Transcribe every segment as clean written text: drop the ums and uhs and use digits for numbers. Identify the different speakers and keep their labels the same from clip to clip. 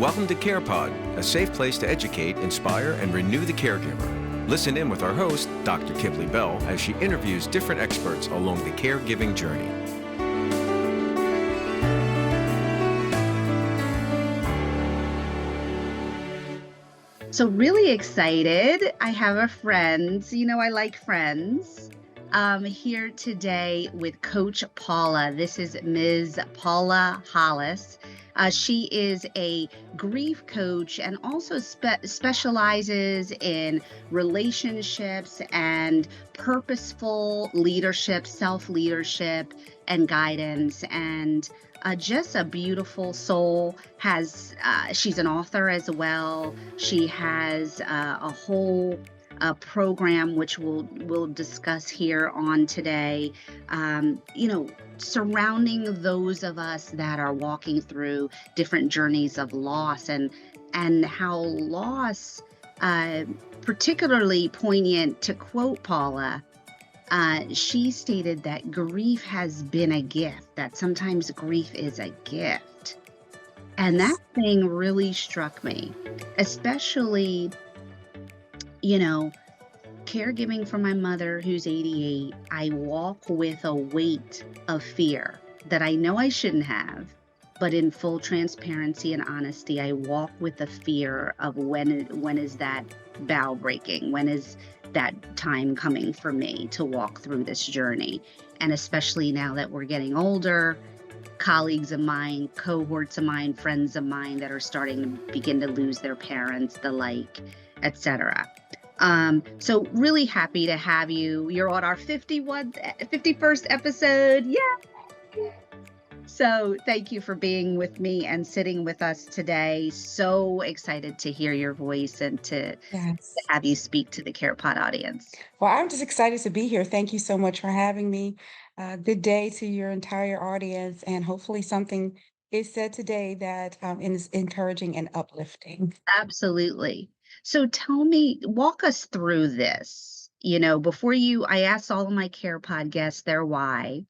Speaker 1: Welcome to CarePod, a safe place to educate, inspire, and renew the caregiver. Listen in with our host, Dr. Kiplee Bell, as she interviews different experts along the caregiving journey.
Speaker 2: So really excited. I have a friend, I like friends, here today with Coach Paula. This is Ms. Paula Hollis. She is a grief coach and also specializes in relationships and purposeful leadership, self-leadership, and guidance. And just a beautiful soul. She's an author as well. She has a whole program which we'll discuss here on today. Surrounding those of us that are walking through different journeys of loss and how loss, particularly poignant to quote Paula. She stated that grief has been a gift, that sometimes grief is a gift. And that thing really struck me, especially, caregiving for my mother who's 88. I walk with a weight of fear that I know I shouldn't have, but in full transparency and honesty, I walk with the fear of when is that bow breaking? When is that time coming for me to walk through this journey? And especially now that we're getting older, colleagues of mine, cohorts of mine, friends of mine that are starting to begin to lose their parents, the like, etc. So really happy to have you. You're on our 51st episode. Yeah. So thank you for being with me and sitting with us today. So excited to hear your voice and to
Speaker 3: Yes.
Speaker 2: have you speak to the CarePod audience.
Speaker 3: Well, I'm just excited to be here. Thank you so much for having me. Good day to your entire audience, and hopefully something is said today that is encouraging and uplifting.
Speaker 2: Absolutely. So walk us through this. I asked all of my CarePod guests their why.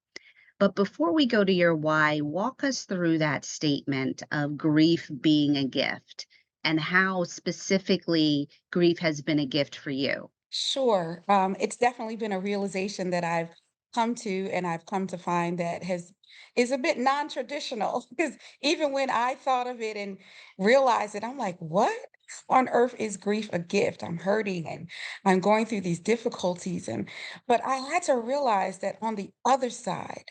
Speaker 2: But before we go to your why, walk us through that statement of grief being a gift and how specifically grief has been a gift for you.
Speaker 3: Sure. It's definitely been a realization that I've come to, and I've come to find that has is a bit non-traditional because even when I thought of it and realized it, I'm like, what on earth is grief a gift? I'm hurting and I'm going through these difficulties, and but I had to realize that on the other side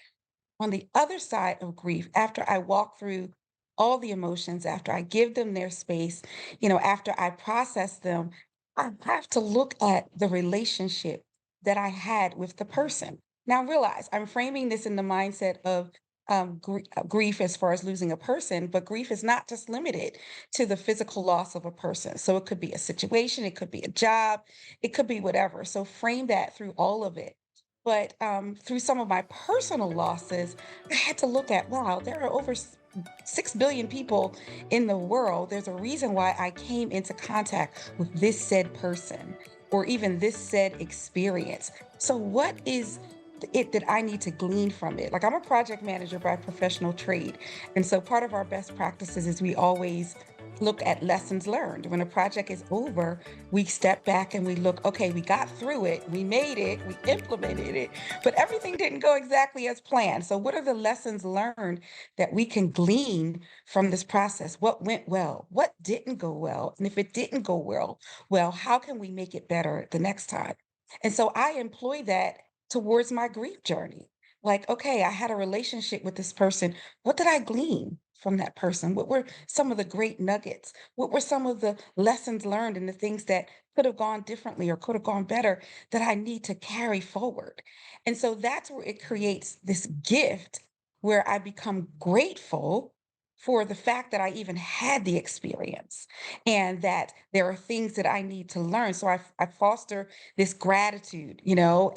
Speaker 3: of grief, after I walk through all the emotions, after I give them their space, after I process them, I have to look at the relationship that I had with the person. Now, realize I'm framing this in the mindset of grief as far as losing a person, but grief is not just limited to the physical loss of a person. So it could be a situation, it could be a job, it could be whatever. So frame that through all of it. But through some of my personal losses, I had to look at, wow, there are over 6 billion people in the world. There's a reason why I came into contact with this said person or even this said experience. So, what is it that I need to glean from it? Like, I'm a project manager by professional trade. And so, part of our best practices is we always look at lessons learned. When a project is over, we step back and we look, okay, we got through it, we made it, we implemented it, but everything didn't go exactly as planned. So, what are the lessons learned that we can glean from this process? What went well? What didn't go well? And if it didn't go well, how can we make it better the next time? And so I employ that towards my grief journey. Like, okay, I had a relationship with this person. What did I glean from that person? What were some of the great nuggets? What were some of the lessons learned and the things that could have gone differently or could have gone better that I need to carry forward? And so that's where it creates this gift where I become grateful for the fact that I even had the experience and that there are things that I need to learn. So I foster this gratitude,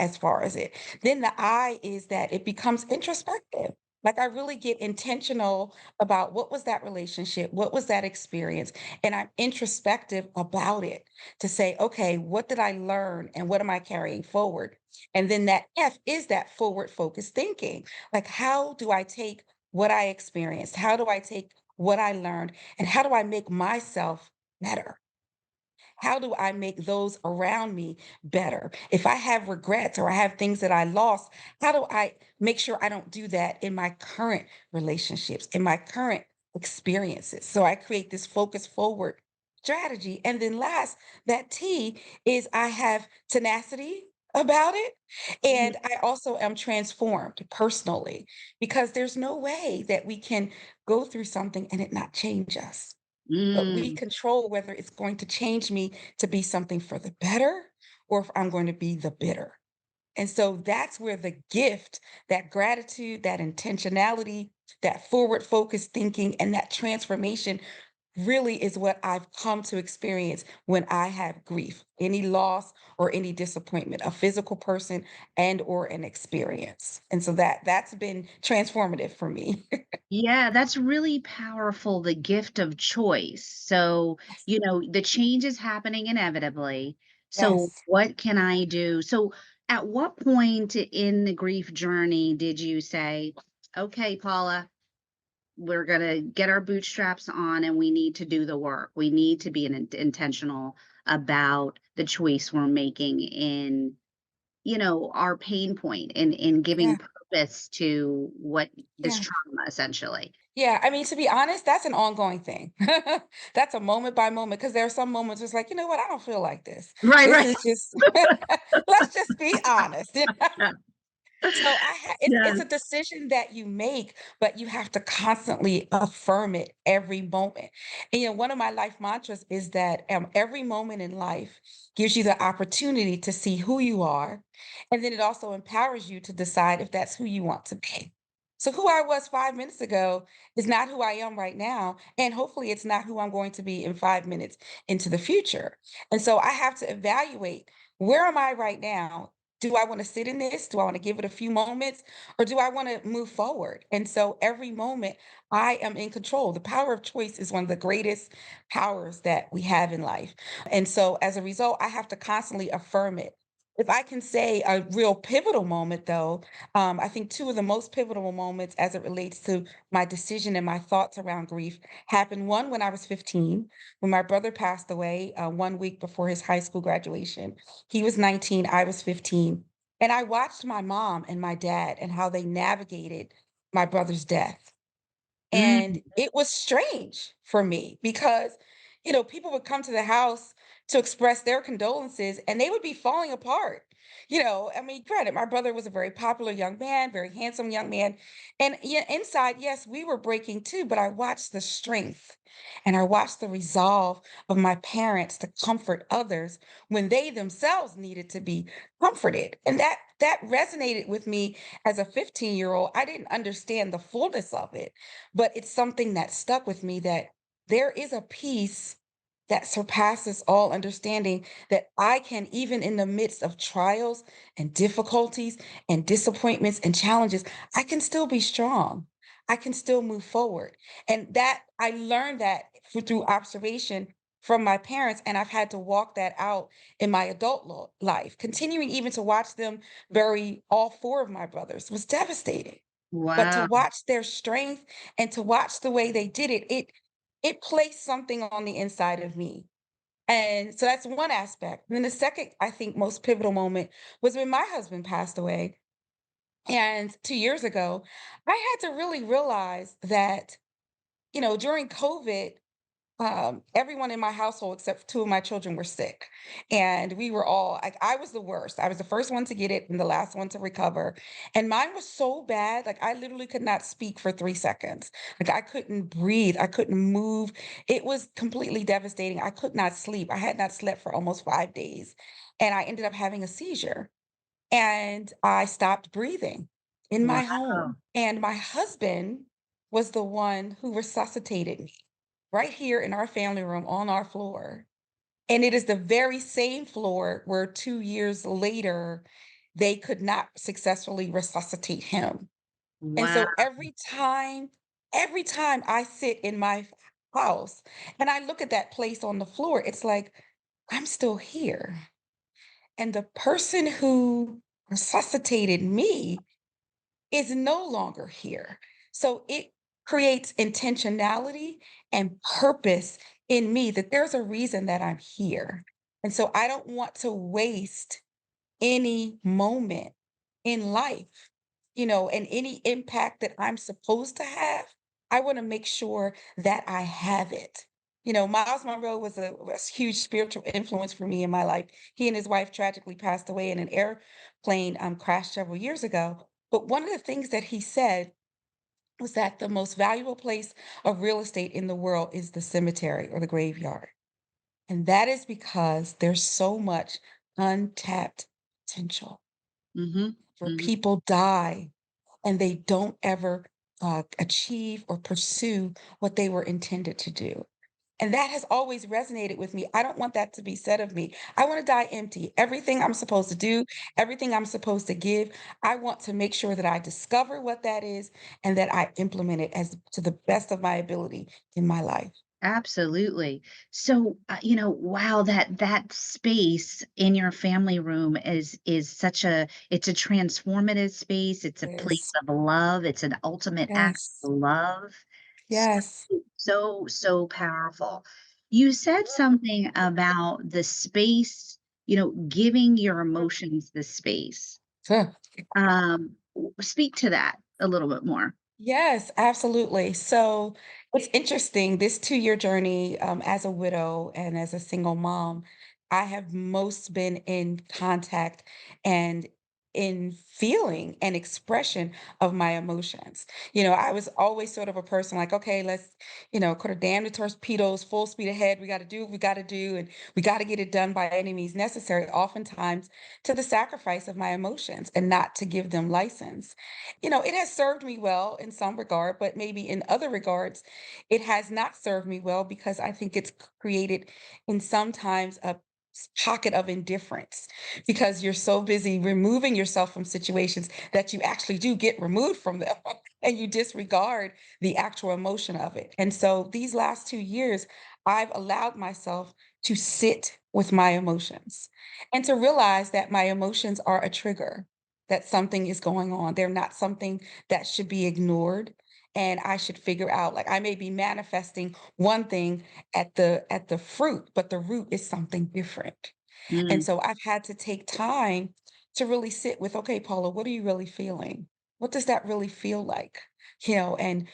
Speaker 3: as far as it. Then the I is that it becomes introspective. Like I really get intentional about what was that relationship, what was that experience, and I'm introspective about it to say, okay, what did I learn and what am I carrying forward? And then that F is that forward focused thinking. Like, how do I take what I experienced? How do I take what I learned, and how do I make myself better? How do I make those around me better? If I have regrets or I have things that I lost, how do I make sure I don't do that in my current relationships, in my current experiences? So I create this focus forward strategy. And then last, that T is I have tenacity about it.
Speaker 2: Mhm.
Speaker 3: And I also am transformed personally because there's no way that we can go through something and it not change us, but we
Speaker 2: Mm.
Speaker 3: control whether it's going to change me to be something for the better or if I'm going to be the bitter. And so that's where the gift, that gratitude, that intentionality, that forward focused thinking, and that transformation really is what I've come to experience when I have grief, any loss or any disappointment, a physical person and or an experience. And so that's been transformative for me.
Speaker 2: Yeah, that's really powerful, the gift of choice. So, the change is happening inevitably. So,
Speaker 3: Yes.
Speaker 2: what can I do? So, at what point in the grief journey did you say, okay, Paula, we're going to get our bootstraps on and we need to do the work? We need to be intentional about the choice we're making in, our pain point in giving
Speaker 3: Yeah.
Speaker 2: purpose to what this
Speaker 3: Yeah.
Speaker 2: trauma essentially.
Speaker 3: Yeah, I mean, to be honest, that's an ongoing thing. That's a moment by moment because there are some moments it's like, you know what, I don't feel like this.
Speaker 2: Right,
Speaker 3: This
Speaker 2: right.
Speaker 3: is just let's just be honest. So it's
Speaker 2: Yeah.
Speaker 3: a decision that you make, but you have to constantly affirm it every moment. And one of my life mantras is that every moment in life gives you the opportunity to see who you are, and then it also empowers you to decide if that's who you want to be. So who I was 5 minutes ago is not who I am right now, and hopefully it's not who I'm going to be in 5 minutes into the future. And so I have to evaluate, where am I right now? Do I want to sit in this? Do I want to give it a few moments? Or do I want to move forward? And so every moment I am in control. The power of choice is one of the greatest powers that we have in life. And so as a result, I have to constantly affirm it. If I can say a real pivotal moment, though, I think two of the most pivotal moments as it relates to my decision and my thoughts around grief happened, one when I was 15, when my brother passed away 1 week before his high school graduation. He was 19, I was 15. And I watched my mom and my dad and how they navigated my brother's death. And
Speaker 2: Mm.
Speaker 3: it was strange for me because, people would come to the house to express their condolences and they would be falling apart. I mean, granted, my brother was a very popular young man, very handsome young man. And yeah, inside, yes, we were breaking too, but I watched the strength and I watched the resolve of my parents to comfort others when they themselves needed to be comforted. And that resonated with me as a 15-year-old. I didn't understand the fullness of it, but it's something that stuck with me, that there is a peace that surpasses all understanding, that I can, even in the midst of trials and difficulties and disappointments and challenges, I can still be strong. I can still move forward. And that I learned that through observation from my parents. And I've had to walk that out in my adult life. Continuing even to watch them bury all four of my brothers was devastating, but to
Speaker 2: Wow.
Speaker 3: watch their strength and to watch the way they did it, it placed something on the inside of me. And so that's one aspect. And then the second, I think, most pivotal moment was when my husband passed away. And 2 years ago, I had to really realize that, during COVID, everyone in my household except for two of my children were sick. And we were all like, I was the worst. I was the first one to get it and the last one to recover. And mine was so bad, like I literally could not speak for 3 seconds. Like I couldn't breathe, I couldn't move. It was completely devastating. I could not sleep. I had not slept for almost 5 days. And I ended up having a seizure and I stopped breathing in my
Speaker 2: Wow.
Speaker 3: home. And my husband was the one who resuscitated me right here in our family room on our floor. And it is the very same floor where 2 years later, they could not successfully resuscitate him. And
Speaker 2: Wow.
Speaker 3: so every time I sit in my house and I look at that place on the floor, it's like, I'm still here. And the person who resuscitated me is no longer here. So creates intentionality and purpose in me, that there's a reason that I'm here. And so I don't want to waste any moment in life, and any impact that I'm supposed to have. I want to make sure that I have it. Miles Monroe was a huge spiritual influence for me in my life. He and his wife tragically passed away in an airplane crash several years ago. But one of the things that he said was that the most valuable place of real estate in the world is the cemetery or the graveyard. And that is because there's so much untapped potential
Speaker 2: Mhm.
Speaker 3: where
Speaker 2: Mhm.
Speaker 3: people die and they don't ever achieve or pursue what they were intended to do. And that has always resonated with me. I don't want that to be said of me. I want to die empty. Everything I'm supposed to do, everything I'm supposed to give, I want to make sure that I discover what that is and that I implement it as to the best of my ability in my life.
Speaker 2: Absolutely. So, wow, that space in your family room is such a it's a transformative space. It's a place
Speaker 3: Yes.
Speaker 2: of love. It's an ultimate act
Speaker 3: Yes.
Speaker 2: of love. So,
Speaker 3: Yes.
Speaker 2: so powerful. You said something about the space, giving your emotions the space.
Speaker 3: Huh.
Speaker 2: Speak to that a little bit more.
Speaker 3: Yes, absolutely. So it's interesting, this 2-year journey as a widow and as a single mom, I have most been in contact and in feeling and expression of my emotions. I was always sort of a person like, okay, let's, kind of damn the torpedoes, full speed ahead. We got to do what we got to do, and we got to get it done by any means necessary, oftentimes to the sacrifice of my emotions and not to give them license. It has served me well in some regard, but maybe in other regards, it has not served me well because I think it's created in sometimes a pocket of indifference because you're so busy removing yourself from situations that you actually do get removed from them and you disregard the actual emotion of it. And so these last 2 years, I've allowed myself to sit with my emotions and to realize that my emotions are a trigger, that something is going on. They're not something that should be ignored. And I should figure out, like, I may be manifesting one thing at the fruit, but the root is something different. And
Speaker 2: Mm,
Speaker 3: so I've had to take time to really sit with, okay, Paula, what are you really feeling? What does that really feel like? And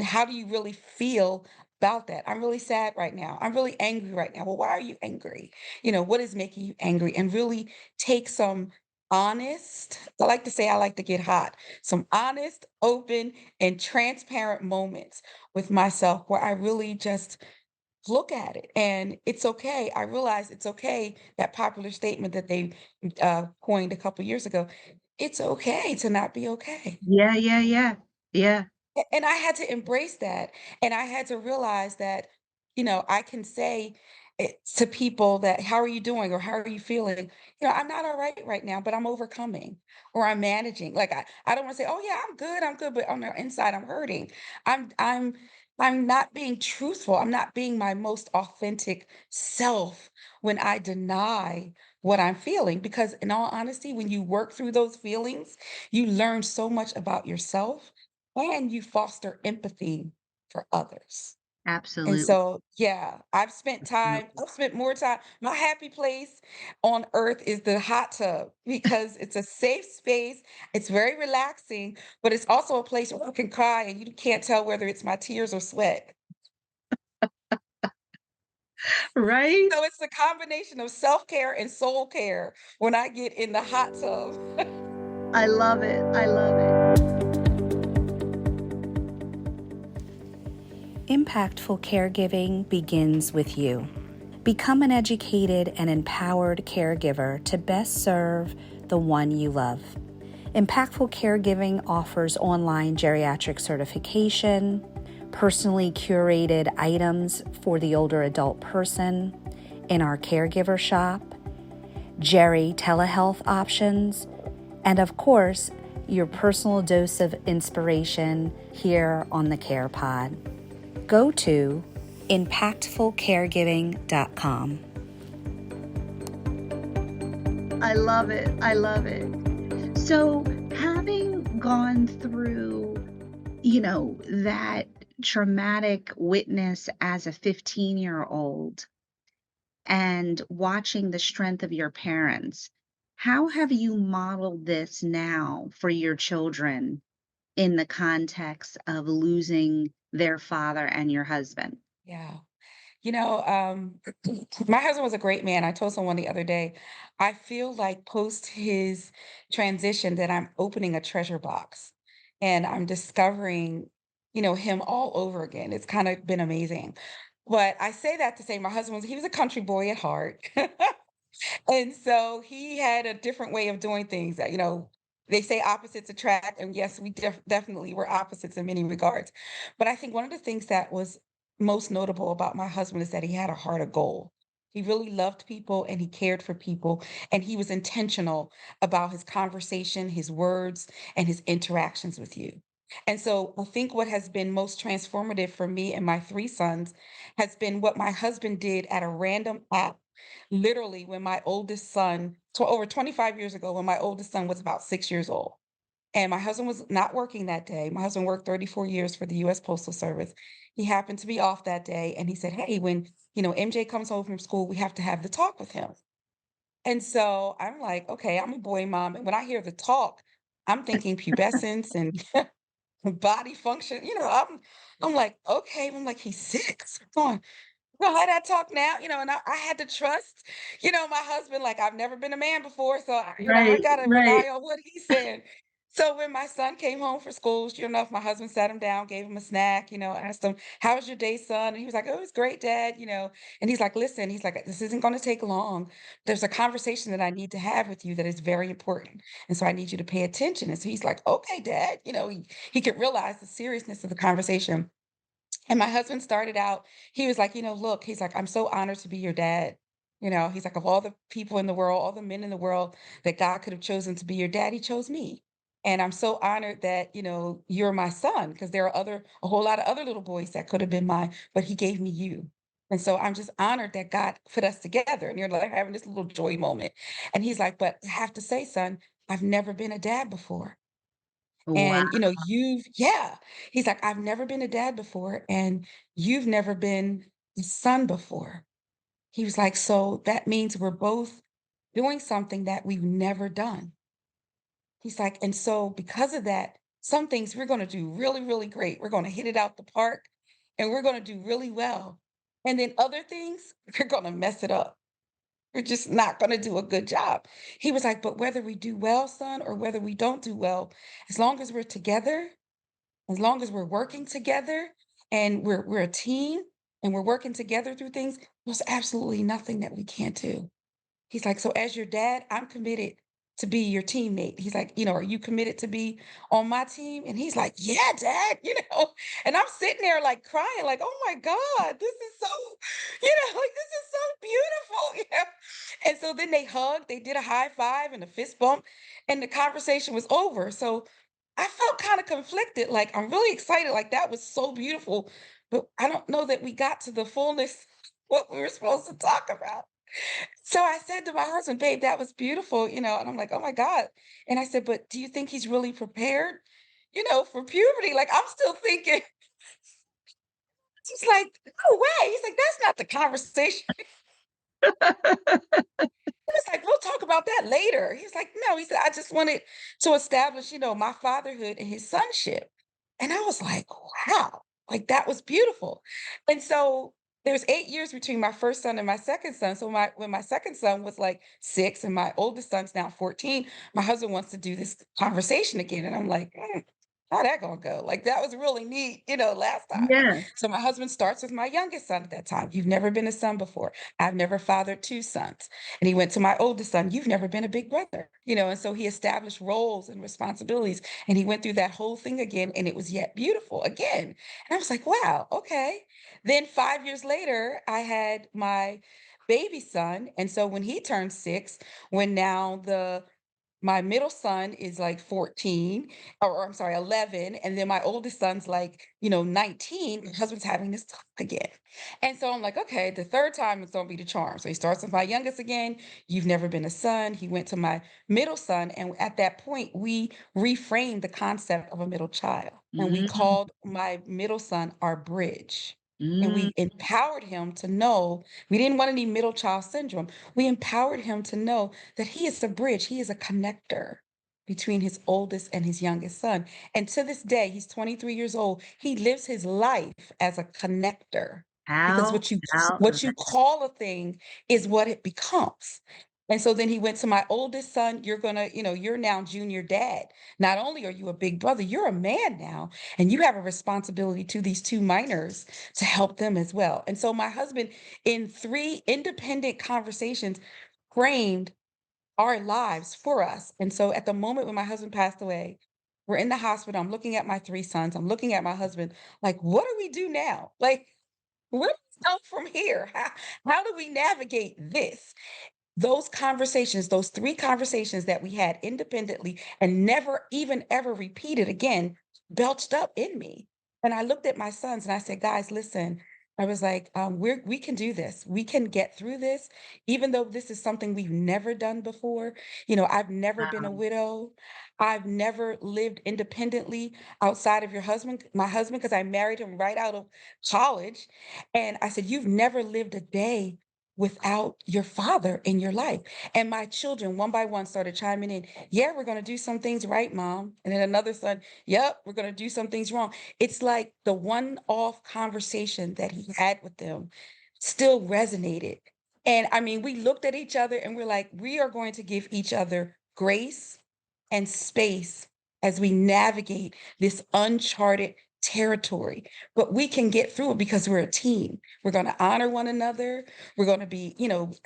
Speaker 3: how do you really feel about that? I'm really sad right now. I'm really angry right now. Well, why are you angry? What is making you angry? And really take some honest, I like to say I like to get hot, some honest, open, and transparent moments with myself where I really just look at it, and it's okay. I realize it's okay, that popular statement that they coined a couple years ago. It's okay to not be okay.
Speaker 2: yeah, yeah, yeah. Yeah.
Speaker 3: And I had to embrace that, and I had to realize that, I can say it to people that, "How are you doing?" or "How are you feeling?" "I'm not all right now, but I'm overcoming," or "I'm managing." Like, I don't wanna say, "Oh, yeah, I'm good," but on the inside, I'm hurting. I'm I'm I'm not being truthful. I'm not being my most authentic self when I deny what I'm feeling, because in all honesty, when you work through those feelings, you learn so much about yourself and you foster empathy for others. And
Speaker 2: Absolutely.
Speaker 3: so, yeah, I've spent more time. My happy place on earth is the hot tub because it's a safe space. It's very relaxing, but it's also a place where I can cry and you can't tell whether it's my tears or sweat.
Speaker 2: Right?
Speaker 3: So it's a combination of self care and soul care when I get in the hot tub.
Speaker 2: I love it. I love it.
Speaker 4: Impactful caregiving begins with you. Become an educated and empowered caregiver to best serve the one you love. Impactful Caregiving offers online geriatric certification, personally curated items for the older adult person in our caregiver shop, Geri telehealth options, and of course, your personal dose of inspiration here on the Care Pod. Go to impactfulcaregiving.com.
Speaker 2: I love it. I love it. So, having gone through, that traumatic witness as a 15-year-old and watching the strength of your parents, how have you modeled this now for your children in the context of losing their father and your husband?
Speaker 3: Yeah. You know, my husband was a great man. I told someone the other day, I feel like post his transition that I'm opening a treasure box and I'm discovering, him all over again. It's kind of been amazing. But I say that to say my husband he was a country boy at heart. And so he had a different way of doing things that, they say opposites attract. And yes, we definitely were opposites in many regards. But I think one of the things that was most notable about my husband is that he had a heart of gold. He really loved people and he cared for people. And he was intentional about his conversation, his words, and his interactions with you. And so I think what has been most transformative for me and my three sons has been what my husband did at a random act literally when my oldest son over 25 years ago when my oldest son was about 6 years old and my husband was not working that day. My husband worked 34 years for the US Postal Service. He happened to be off that day and he said, hey, when MJ comes home from school, we have to have the talk with him. And so I'm like, okay, I'm a boy mom, and when I hear the talk, I'm thinking pubescence and body function. I'm like, okay. I'm like, he's 6. I'm going, well, let that talk now, and I had to trust, my husband, like I've never been a man before. So, I
Speaker 2: Right,
Speaker 3: got to
Speaker 2: right.
Speaker 3: rely on what he said. So when my son came home for school, sure enough, my husband sat him down, gave him a snack, asked him, how was your day, son? And he was like, oh, it was great, dad. And he's like, listen, he's like, this isn't going to take long. There's a conversation that I need to have with you that is very important. And so I need you to pay attention. And so he's like, okay, dad, he could realize the seriousness of the conversation. And my husband started out, he was like, look, he's like, I'm so honored to be your dad. He's like, of all the people in the world, all the men in the world that God could have chosen to be your dad, he chose me. And I'm so honored that, you're my son, because there are a whole lot of other little boys that could have been mine, but he gave me you. And so I'm just honored that God put us together. And you're like having this little joy moment. And he's like, but I have to say, son, I've never been a dad before.
Speaker 2: Wow.
Speaker 3: And, yeah. He's like, I've never been a dad before, and you've never been a son before. He was like, so that means we're both doing something that we've never done. He's like, and so because of that, some things we're going to do really, really great. We're going to hit it out the park and we're going to do really well. And then other things, we're going to mess it up. We're just not going to do a good job. He was like, but whether we do well, son, or whether we don't do well, as long as we're together, as long as we're working together and we're a team and we're working together through things, there's absolutely nothing that we can't do. He's like, so as your dad, I'm committed to be your teammate. He's like, are you committed to be on my team? And he's like, yeah, dad, And I'm sitting there like crying, like, oh my God, this is so, like this is so beautiful. And so then they hugged, they did a high five and a fist bump, and the conversation was over. So I felt kind of conflicted. Like, I'm really excited. Like, that was so beautiful. But I don't know that we got to the fullness what we were supposed to talk about. So I said to my husband, babe, that was beautiful, and I'm like, oh my God. And I said, but do you think he's really prepared, for puberty? Like, I'm still thinking, he's like, no way. He's like, that's not the conversation. He was like, we'll talk about that later. He's like, no, he said, I just wanted to establish, my fatherhood and his sonship. And I was like, wow, like that was beautiful. And so there's 8 years between my first son and my second son. So when my second son was like 6 and my oldest son's now 14, my husband wants to do this conversation again. And I'm like, how that gonna go? Like that was really neat, last time.
Speaker 2: Yeah.
Speaker 3: So my husband starts with my youngest son at that time. You've never been a son before. I've never fathered two sons. And he went to my oldest son, you've never been a big brother, and so he established roles and responsibilities and he went through that whole thing again and it was yet beautiful again. And I was like, wow, okay. Then 5 years later, I had my baby son. And so when he turned 6, when now my middle son is like 14, or I'm sorry, 11. And then my oldest son's like, 19. My husband's having this talk again. And so I'm like, okay, the third time it's going to be the charm. So he starts with my youngest again. You've never been a son. He went to my middle son. And at that point, we reframed the concept of a middle child. and we
Speaker 2: Mm,
Speaker 3: called my middle son our bridge. And
Speaker 2: mm.
Speaker 3: we empowered him to know we didn't want any middle child syndrome. We empowered him to know that he is a bridge, he is a connector between his oldest and his youngest son. And to this day, he's 23 years old. He lives his life as a connector because
Speaker 2: How about
Speaker 3: what you
Speaker 2: that?
Speaker 3: call a thing is what it becomes. And so then he went to my oldest son, you're gonna, you're now junior dad. Not only are you a big brother, you're a man now, and you have a responsibility to these two minors to help them as well. And so my husband, in 3 independent conversations, framed our lives for us. And so at the moment when my husband passed away, we're in the hospital. I'm looking at my 3 sons. I'm looking at my husband, like, what do we do now? Like, where do we go from here? How do we navigate this? Those conversations, those 3 conversations that we had independently and never even ever repeated again, belched up in me. And I looked at my sons and I said, guys, listen, I was like, we can do this. We can get through this, even though this is something we've never done before. I've never been a
Speaker 2: Wow.
Speaker 3: widow. I've never lived independently outside of my husband, because I married him right out of college. And I said, you've never lived a day without your father in your life. And my children, one by one, started chiming in. Yeah, we're going to do some things right, mom. And then another son, yep, we're going to do some things wrong. It's like the one off conversation that he had with them still resonated. And I mean, we looked at each other and we're like, we are going to give each other grace and space as we navigate this uncharted territory. But we can get through it because we're a team. We're going to honor one another. We're going to be,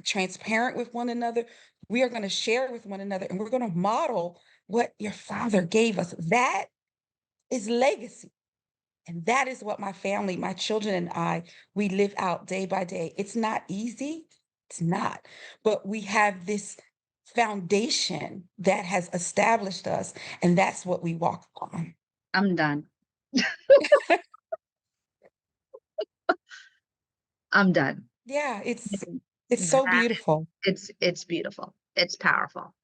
Speaker 3: transparent with one another. We are going to share with one another, and we're going to model what your father gave us. That is legacy. And that is what my family, my children and I, we live out day by day. It's not easy. It's not. But we have this foundation that has established us, and that's what we walk on.
Speaker 2: I'm done. I'm done.
Speaker 3: Yeah, it's so
Speaker 2: That
Speaker 3: beautiful.
Speaker 2: it's beautiful. It's powerful.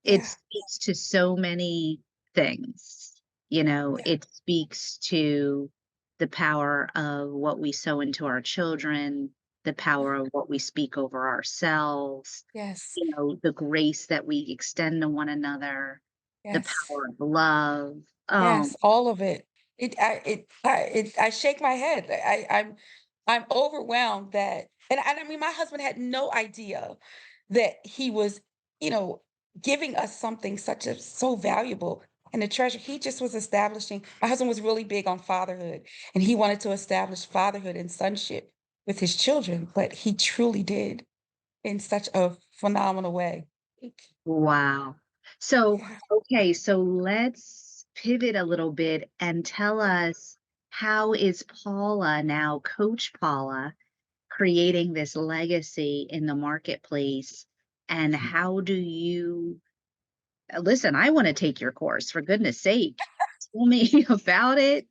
Speaker 2: It
Speaker 3: Yeah.
Speaker 2: speaks to so many things.
Speaker 3: Yeah.
Speaker 2: It speaks to the power of what we sow into our children, the
Speaker 3: Yeah.
Speaker 2: power of what we speak over ourselves,
Speaker 3: Yes.
Speaker 2: the grace that we extend to one another, the
Speaker 3: Yes.
Speaker 2: power of love. Oh,
Speaker 3: Yes, all of it. I shake my head. I'm overwhelmed and I mean, my husband had no idea that he was, you know, giving us something such as so valuable and a treasure. He just was establishing. My husband was really big on fatherhood, and he wanted to establish fatherhood and sonship with his children, but he truly did in such a phenomenal way.
Speaker 2: wow. So,
Speaker 3: Yeah.
Speaker 2: okay, so let's pivot a little bit and tell us, how is Paula now, Coach Paula, creating this legacy in the marketplace? And how do you listen? I want to take your course, for goodness sake. Tell me about it.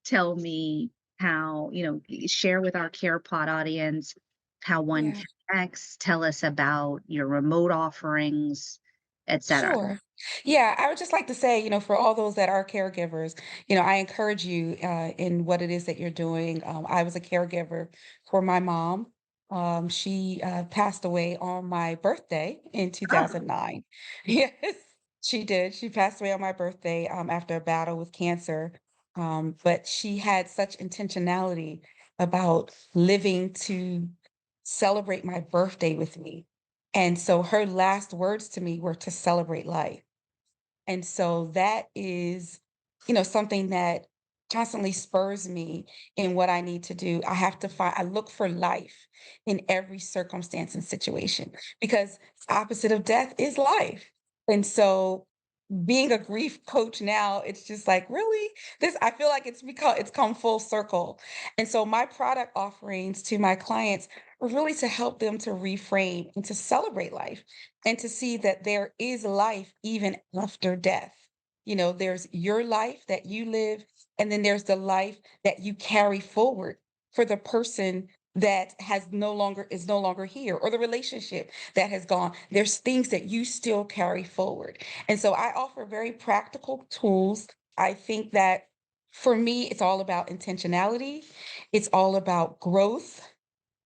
Speaker 2: Tell me how, share with our CarePod audience how one
Speaker 3: Yeah.
Speaker 2: connects. Tell us about your remote offerings, etc.
Speaker 3: Sure. Yeah, I would just like to say, for all those that are caregivers, I encourage you in what it is that you're doing. I was a caregiver for my mom. She passed away on my birthday in
Speaker 2: Oh,
Speaker 3: 2009. Yes, she did. She passed away on my birthday after a battle with cancer. But she had such intentionality about living to celebrate my birthday with me. And so her last words to me were to celebrate life. And so that is, something that constantly spurs me in what I need to do. I look for life in every circumstance and situation, because opposite of death is life. And so being a grief coach now, it's just like, really? I feel like it's come full circle. And so my product offerings to my clients are really to help them to reframe and to celebrate life and to see that there is life even after death. There's your life that you live, and then there's the life that you carry forward for the person that is no longer here, or the relationship that has gone. There's things that you still carry forward. And so I offer very practical tools. I think that for me, it's all about intentionality. It's all about growth,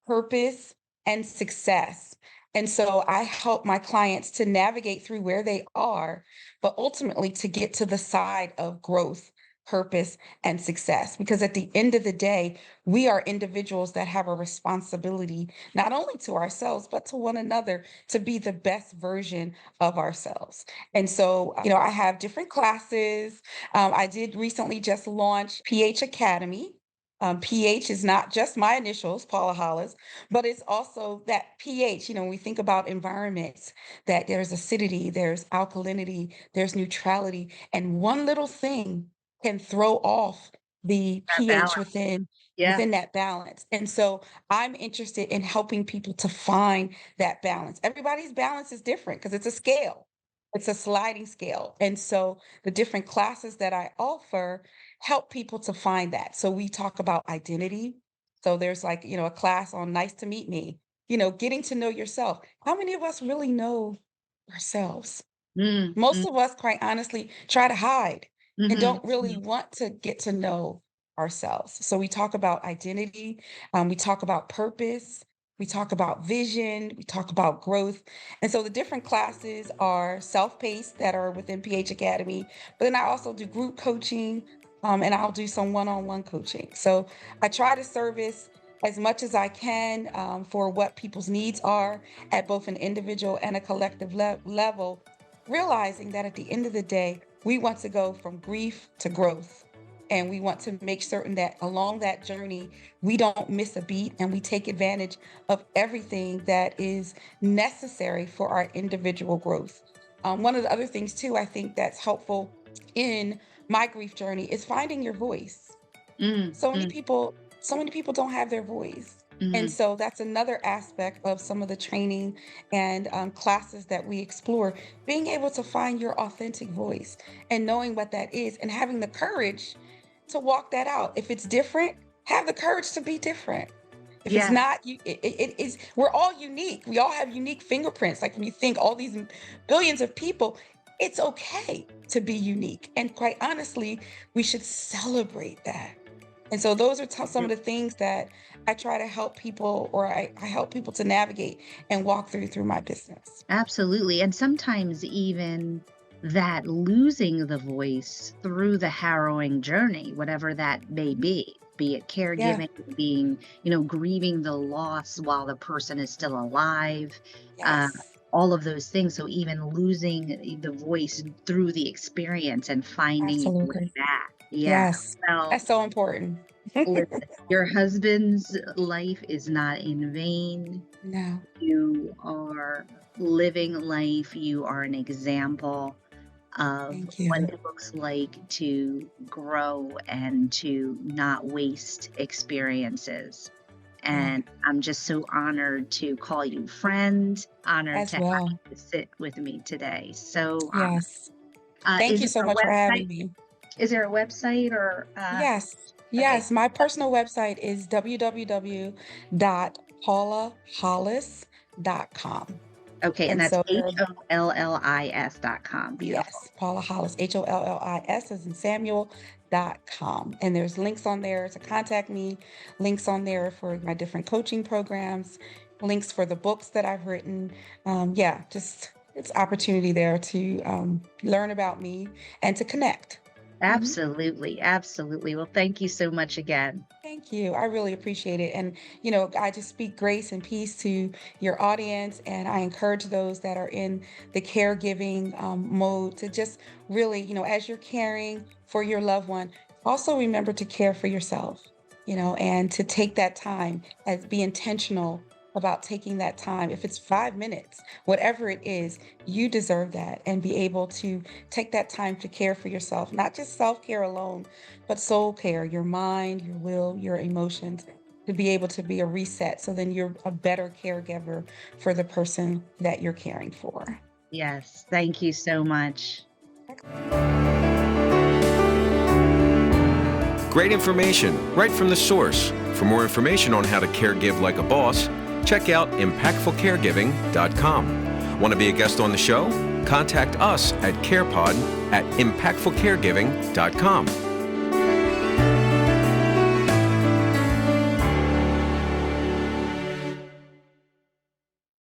Speaker 3: purpose, and success. And so I help my clients to navigate through where they are, but ultimately to get to the side of growth, purpose, and success. Because at the end of the day, we are individuals that have a responsibility, not only to ourselves, but to one another to be the best version of ourselves. And so, I have different classes. I did recently just launch PH Academy. PH is not just my initials, Paula Hollis, but it's also that pH. When we think about environments, that there's acidity, there's alkalinity, there's neutrality, and one little thing can throw off the
Speaker 2: That
Speaker 3: pH
Speaker 2: balance.
Speaker 3: within
Speaker 2: Yeah.
Speaker 3: that balance. And so I'm interested in helping people to find that balance. Everybody's balance is different because it's a scale. It's a sliding scale. And so the different classes that I offer help people to find that. So we talk about identity. So there's like, a class on nice to meet me, getting to know yourself. How many of us really know ourselves?
Speaker 2: Mm,
Speaker 3: Most
Speaker 2: mm,
Speaker 3: of us, quite honestly, try to hide and
Speaker 2: mhm,
Speaker 3: don't really want to get to know ourselves. So we talk about identity, we talk about purpose, we talk about vision, we talk about growth. And so the different classes are self-paced that are within PH Academy, but then I also do group coaching, and I'll do some one-on-one coaching. So I try to service as much as I can for what people's needs are at both an individual and a collective level, realizing that at the end of the day, we want to go from grief to growth. And we want to make certain that along that journey, we don't miss a beat and we take advantage of everything that is necessary for our individual growth. One of the other things, too, I think that's helpful in my grief journey is finding your voice.
Speaker 2: mm,
Speaker 3: So many
Speaker 2: mm,
Speaker 3: people, so many people don't have their voice. And
Speaker 2: mhm.
Speaker 3: so that's another aspect of some of the training and classes that we explore, being able to find your authentic voice and knowing what that is and having the courage to walk that out. If it's different, have the courage to be different. If it's
Speaker 2: Yeah,
Speaker 3: not, it is, we're all unique. We all have unique fingerprints. Like when you think all these billions of people, it's okay to be unique. And quite honestly, we should celebrate that. And so those are some of the things that I try to help people, or I help people to navigate and walk through my business.
Speaker 2: absolutely. And sometimes even that losing the voice through the harrowing journey, whatever that may be it
Speaker 3: Yeah.
Speaker 2: caregiving, being, grieving the loss while the person is still alive, uh,
Speaker 3: Yes.
Speaker 2: all of those things. So even losing the voice through the experience and finding your way
Speaker 3: Absolutely.
Speaker 2: back. Yeah.
Speaker 3: Yes.
Speaker 2: Well,
Speaker 3: That's so important.
Speaker 2: listen, your husband's life is not in vain.
Speaker 3: No.
Speaker 2: You are living life. You are an example of
Speaker 3: Thank
Speaker 2: what
Speaker 3: you.
Speaker 2: it looks like to grow and to not waste experiences.
Speaker 3: Yeah.
Speaker 2: And I'm just so honored to call you friend, honored
Speaker 3: As
Speaker 2: to have
Speaker 3: well.
Speaker 2: you sit with me today. So honored.
Speaker 3: Yes. Thank
Speaker 2: Is
Speaker 3: you
Speaker 2: there
Speaker 3: so
Speaker 2: a
Speaker 3: much for
Speaker 2: website?
Speaker 3: having me.
Speaker 2: Is there a website or
Speaker 3: Yes.
Speaker 2: okay.
Speaker 3: Yes. My personal website is www.paulahollis.com.
Speaker 2: Okay, and
Speaker 3: And
Speaker 2: that's
Speaker 3: so
Speaker 2: HOLLIS.com. Beautiful.
Speaker 3: yes, Paula Hollis, HOLLIS as in Samuel.com. And there's links on there to contact me, links on there for my different coaching programs, links for the books that I've written. Yeah, just it's opportunity there to learn about me and to connect. Mhm.
Speaker 2: Absolutely, absolutely. Well, thank you so much again.
Speaker 3: Thank you. I really appreciate it. And, I just speak grace and peace to your audience. And I encourage those that are in the caregiving mode to just really, as you're caring for your loved one, also remember to care for yourself, and to take that time as be intentional about taking that time. If it's 5 minutes, whatever it is, you deserve that and be able to take that time to care for yourself, not just self care alone, but soul care, your mind, your will, your emotions, to be able to be a reset. So then you're a better caregiver for the person that you're caring for.
Speaker 2: Yes, thank you so much.
Speaker 1: Great information right from the source. For more information on how to caregive like a boss, check out impactfulcaregiving.com. Want to be a guest on the show? Contact us at CarePod at impactfulcaregiving.com.